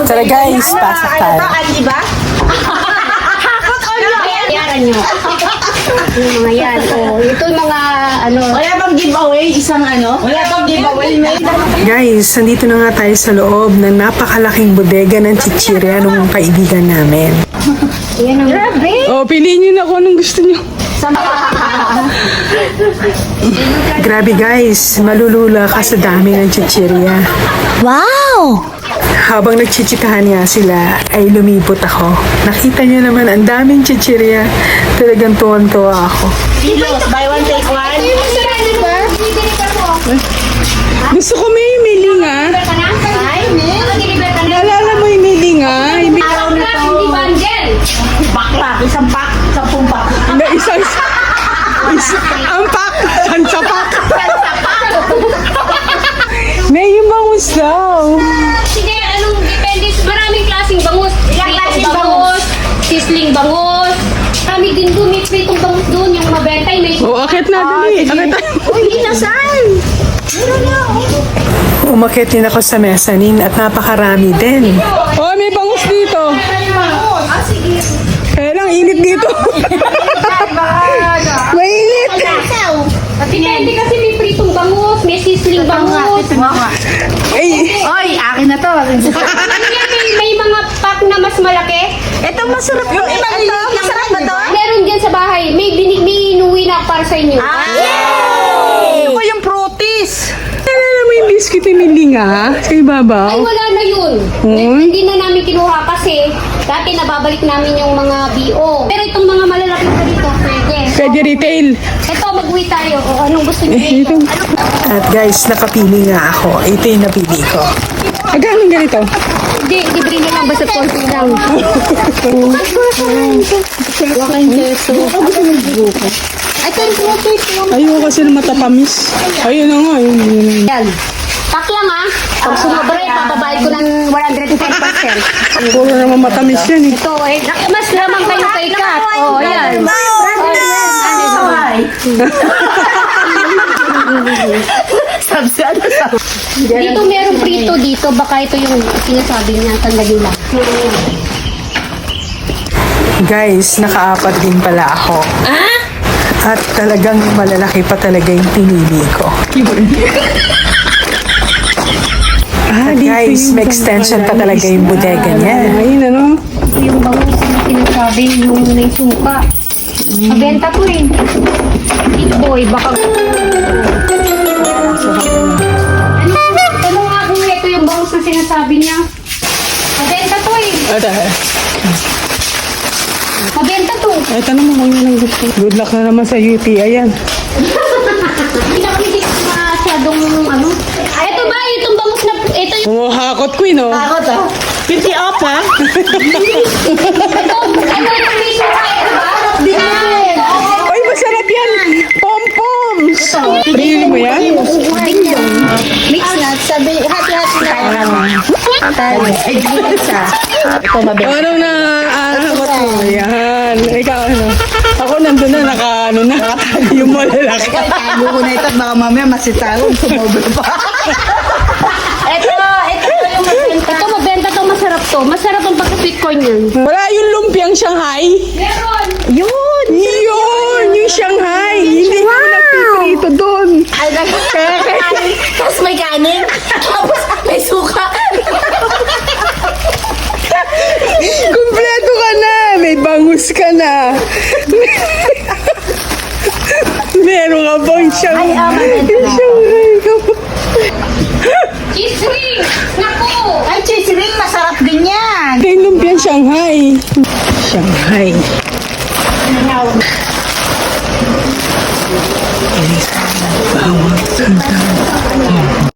Tara guys, pasok tayo. Di ba? Yaran nyo. Yung mga yan. Oh, ito yung mga ano. Wala bang giveaway? Isang ano? Wala bang giveaway? Guys, nandito na nga tayo sa loob ng napakalaking bodega ng chichirya ng kaibigan namin. Yan ang grabe. Oh, piliin nyo na kung anong gusto nyo. Grabe guys, malulula ka sa dami ng chichirya. Wow! Habang nagchichikahan nga sila, ay lumipot ako. Nakita niyo naman, ang daming chichirya. Talagang tuwan-tuwa ako. Kilos, buy one, take one. Gusto ko may milinga. Naalala mo yung milinga? Araw na to. Hindi bundle. Pack, isang pack, 10 pack. Na isang... ang pak! Sansa pak! May yung bangus daw. Sige, anong depende? Maraming klaseng bangus. Ilang klaseng bangus? Sisling bangus. Kami din doon, may pritong bangus doon, yung mabentay. May... O, akit na, dali. Akit na. Uy, inasal! Umakit din ako sa mezzanine at napakarami din. Oh, may bangus dito. Kaya lang, init dito. Mainit. Depende kasi may pritong bangus, may sisling bangus. Ay, Oy, akin na to. May mga pack na mas malaki. Ito masarap yung iba ito. Masarap ba to? Meron dyan sa bahay. May inuwi na para sa inyo. Ito yung fruities. naalala mo yung biscuit ni milinga sa ibabaw? Ay, wala na yun. Hindi na namin kinuha kasi dati nababalik namin yung mga BO. Pero itong mga malalaki pa dito, pwede. Pwede retail. Ito, mag-uwi tayo. O, anong gusto niyo dito? At guys, nakapili nga ako. Ito yung napili ko. Agano ganito? Hindi, libre na lang. Basta konti lang. Ito yung fruities. Ayoko kasi na matapamis. Ayun na nga. Yun. Yan. Pack lang ah. Pag sumobra, papabayad ko ng 110%. Puro naman matamis yan eh. Ito eh. Mas lamang kayo kay Kat. Oh, yan. Dito merong prito dito. Baka ito yung sinasabi niya. Tandali lang. Guys, nakaapat din pala ako. At talagang malalaki pa talaga yung pinili ko. At guys, may extension pa talaga yung bodega niya. Ayun, ano? Yung bangus na sinasabi, yung may suka. Mabenta to eh. Big boy, baka... Ano nga kung ito yung bangus na sinasabi niya? Mabenta to eh. Mabenta to. Ay, tanong mo kung yun ang gusto. Good luck na naman sa UTI yan. Hindi na kasi masyadong ano. Ito ba? Itong bangus na... Ito yung... Humahakot ko yun, oh. Ako to. 50 off ha? Ito yung may suka. Ito ba? Ay, masarap yan! Pom-poms! Pinili mo yan? Mix na. Sabi, hati-hati na. Tayo. Ay, dito siya. Ito mabenta. Ano na, hakot mo? Yan. Ikaw, ano? Ako nandun na, ano na. Yung malalaki. Tago ko na ito at baka mamaya masitawag. Sumobra pa. Ito yung mabenta. Ito mabenta to, masarap to. Masarap ang pagka-sweet corn yan. Wala yung lumpiang Shanghai? Meron! Yun! Yun! Yung Shanghai! Hindi ko nagpiprito doon. Ay, tapos may kanin. Tapos may suka. Kumpleto ka na! May bangus ka na! Meron ka bang Shanghai? Yung Shanghai ka pa. Cheese ring! Naku! Ay, cheese ring. Masarap din yan. Yung lumpiang Shanghai. Shanghai.